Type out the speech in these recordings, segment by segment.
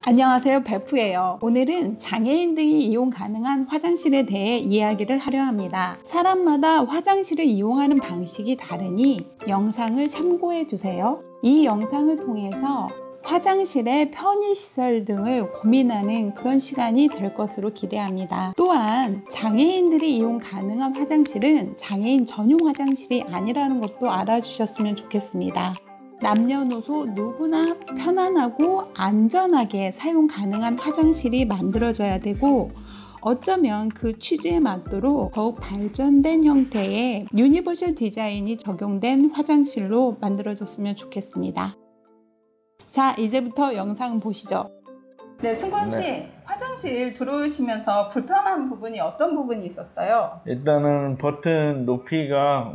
안녕하세요, 베프예요. 오늘은 장애인들이 이용 가능한 화장실에 대해 이야기를 하려 합니다. 사람마다 화장실을 이용하는 방식이 다르니 영상을 참고해 주세요. 이 영상을 통해서 화장실의 편의시설 등을 고민하는 그런 시간이 될 것으로 기대합니다. 또한 장애인들이 이용 가능한 화장실은 장애인 전용 화장실이 아니라는 것도 알아주셨으면 좋겠습니다. 남녀노소 누구나 편안하고 안전하게 사용 가능한 화장실이 만들어져야 되고, 어쩌면 그 취지에 맞도록 더욱 발전된 형태의 유니버셜 디자인이 적용된 화장실로 만들어졌으면 좋겠습니다. 자, 이제부터 영상 보시죠. 네, 승권 씨, 화장실 들어오시면서 불편한 부분이 어떤 부분이 있었어요? 일단은 버튼 높이가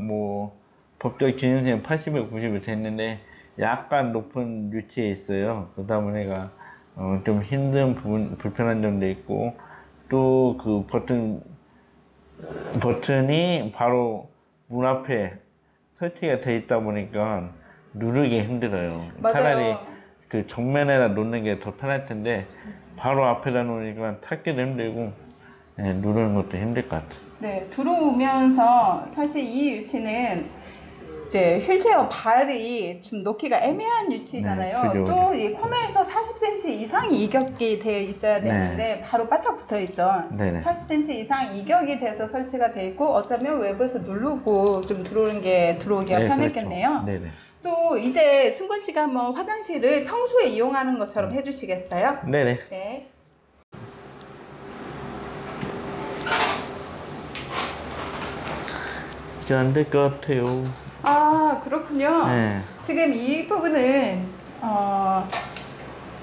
법적 기준線 80에 90이 됐는데 약간 높은 위치에 있어요. 그러다 보니까 좀 힘든 부분, 불편한 점도 있고, 또 그 버튼이 바로 문 앞에 설치가 돼 있다 보니까 누르기 힘들어요. 맞아요. 차라리 그 정면에다 놓는 게 더 편할 텐데 바로 앞에다 놓으니까 찾기도 힘들고 누르는 것도 힘들 것 같아요. 네, 들어오면서 사실 이 위치는 이제 휠체어 발이 좀 놓기가 애매한 위치잖아요. 네, 그죠, 또 이 코너에서 40cm 이상 이격이 되어 있어야 되는데 바로 바짝 붙어 있죠. 네네. 40cm 이상 이격이 돼서 설치가 돼 있고, 어쩌면 외부에서 누르고 좀 들어오기가 편했겠네요. 그렇죠. 네네. 또 이제 승권 씨가 한번 화장실을 평소에 이용하는 것처럼 해주시겠어요? 네네. 네. 이제 안 될 것 같아요. 아, 그렇군요. 네. 지금 이 부분은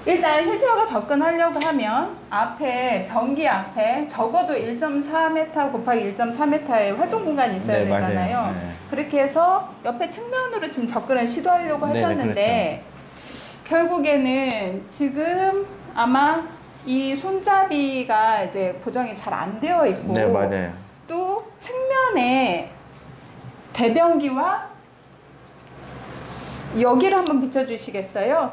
일단 휠체어가 접근하려고 하면 앞에 변기 앞에 적어도 1.4m 곱하기 1.4m의 활동 공간이 있어야 되잖아요. 맞아요. 네. 그렇게 해서 옆에 측면으로 지금 접근을 시도하려고 하셨는데, 그렇죠. 결국에는 지금 아마 이 손잡이가 이제 고정이 잘 안 되어 있고, 네, 맞아요. 또 측면에 대변기와 여기를 한번 비춰주시겠어요?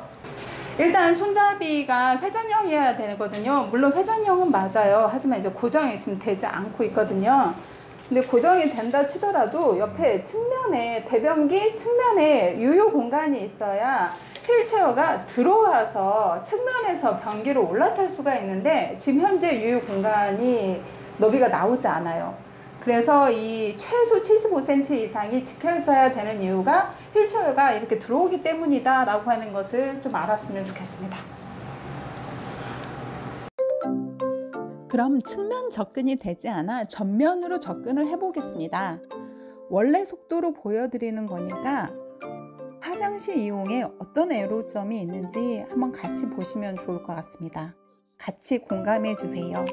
일단 손잡이가 회전형이어야 되거든요. 물론 회전형은 맞아요. 하지만 이제 고정이 지금 되지 않고 있거든요. 근데 고정이 된다 치더라도 옆에 측면에 대변기 측면에 유효 공간이 있어야 휠체어가 들어와서 측면에서 변기로 올라탈 수가 있는데, 지금 현재 유효 공간이 너비가 나오지 않아요. 그래서 이 최소 75cm 이상이 지켜 있어야 되는 이유가 휠체어가 이렇게 들어오기 때문이다 라고 하는 것을 좀 알았으면 좋겠습니다. 그럼 측면 접근이 되지 않아 전면으로 접근을 해보겠습니다. 원래 속도로 보여드리는 거니까 화장실 이용에 어떤 애로점이 있는지 한번 같이 보시면 좋을 것 같습니다. 같이 공감해 주세요.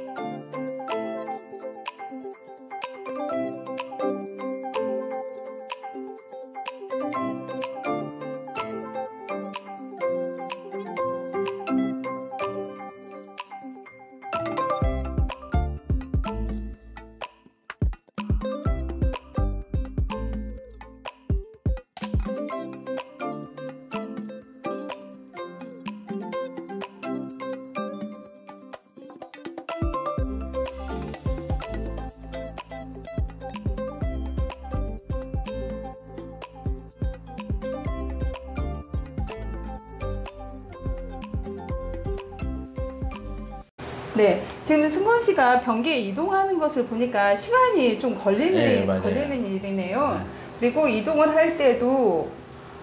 네, 지금 승권 씨가 변기에 이동하는 것을 보니까 시간이 좀 걸리는 일이네요. 네. 그리고 이동을 할 때도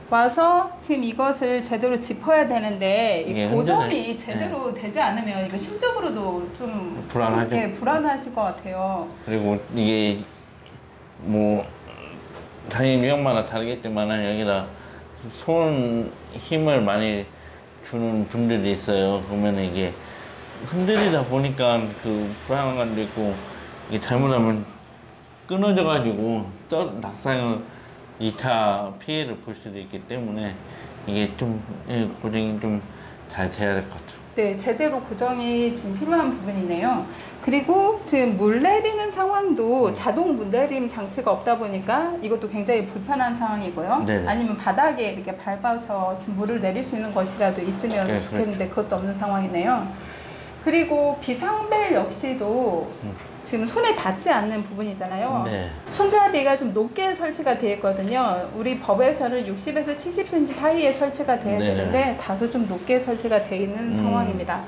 와서 지금 이것을 제대로 짚어야 되는데 이 고정이 제대로 되지 않으면 이거 심적으로도 좀 불안하죠. 예, 불안하실 것 같아요. 그리고 이게 당연히 유형마다 다르겠지만 여기다 손 힘을 많이 주는 분들이 있어요. 그러면 이게 흔들리다 보니까 그 불안한 감도 있고, 이게 잘못하면 끊어져 가지고 낙상을 2차 피해를 볼 수도 있기 때문에 이게 좀 고정이 좀 잘 돼야 될 것 같아요. 네, 제대로 고정이 지금 필요한 부분이네요. 그리고 지금 물 내리는 상황도 자동 물 내림 장치가 없다 보니까 이것도 굉장히 불편한 상황이고요. 네네. 아니면 바닥에 이렇게 밟아서 지금 물을 내릴 수 있는 것이라도 있으면 네, 좋겠는데 그것도 없는 상황이네요. 그리고 비상벨 역시도 지금 손에 닿지 않는 부분이잖아요. 네. 손잡이가 좀 높게 설치가 되어 있거든요. 우리 법에서는 60에서 70cm 사이에 설치가 돼야 네네. 되는데 다소 좀 높게 설치가 되어 있는 상황입니다.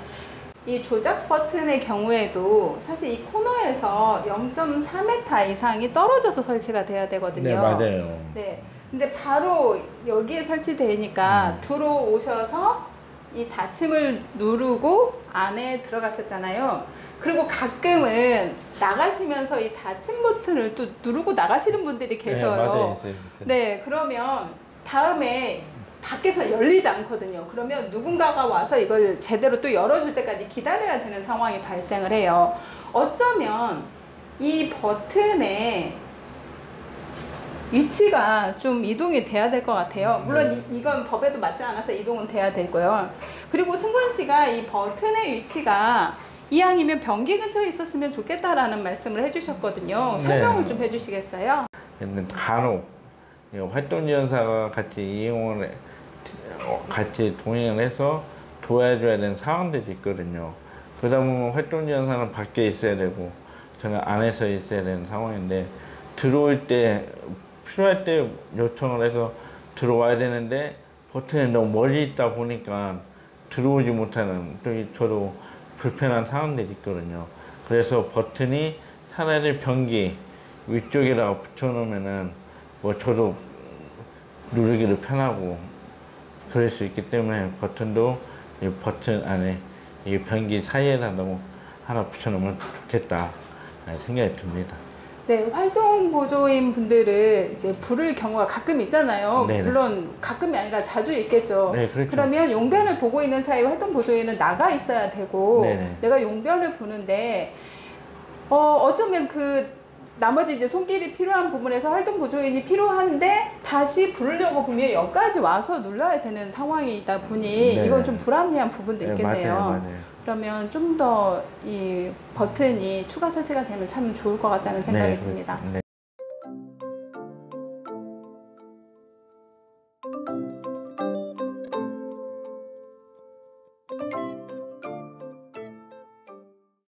이 조작 버튼의 경우에도 사실 이 코너에서 0.4m 이상이 떨어져서 설치가 돼야 되거든요. 네, 맞아요. 네. 근데 바로 여기에 설치되니까 들어오셔서 이 닫힘을 누르고 안에 들어가셨잖아요. 그리고 가끔은 나가시면서 이 닫힘 버튼을 또 누르고 나가시는 분들이 계셔요. 네, 맞아요. 있어요. 네, 그러면 다음에 밖에서 열리지 않거든요. 그러면 누군가가 와서 이걸 제대로 또 열어줄 때까지 기다려야 되는 상황이 발생을 해요. 어쩌면 이 버튼의 위치가 좀 이동이 돼야 될 것 같아요. 물론 이건 법에도 맞지 않아서 이동은 돼야 되고요. 그리고 승권 씨가 이 버튼의 위치가 이왕이면 변기 근처에 있었으면 좋겠다라는 말씀을 해주셨거든요. 설명을 좀 해주시겠어요? 근데 간혹 활동지원사가 같이 동행을 해서 도와줘야 되는 상황들이 있거든요. 그러다 보면 활동지원사는 밖에 있어야 되고 저는 안에서 있어야 되는 상황인데 들어올 때 필요할 때 요청을 해서 들어와야 되는데 버튼이 너무 멀리 있다 보니까 들어오지 못하는 또 저도 불편한 상황들이 있거든요. 그래서 버튼이 차라리 변기 위쪽에다가 붙여놓으면은 뭐 저도 누르기도 편하고 그럴 수 있기 때문에 버튼도 이 버튼 안에 이 변기 사이에다 하나 붙여놓으면 좋겠다 생각이 듭니다. 네, 활동 보조인 분들은 이제 부를 경우가 가끔 있잖아요. 네네. 물론 가끔이 아니라 자주 있겠죠. 네, 그렇죠. 그러면 용변을 보고 있는 사이 활동 보조인은 나가 있어야 되고 네네. 내가 용변을 보는데 어쩌면 나머지 이제 손길이 필요한 부분에서 활동 보조인이 필요한데 다시 부르려고 보면 여기까지 와서 눌러야 되는 상황이다 보니 네네. 이건 좀 불합리한 부분도 네, 있겠네요. 맞아요. 그러면 좀 더 이 버튼이 추가 설치가 되면 참 좋을 것 같다는 생각이 듭니다. 네.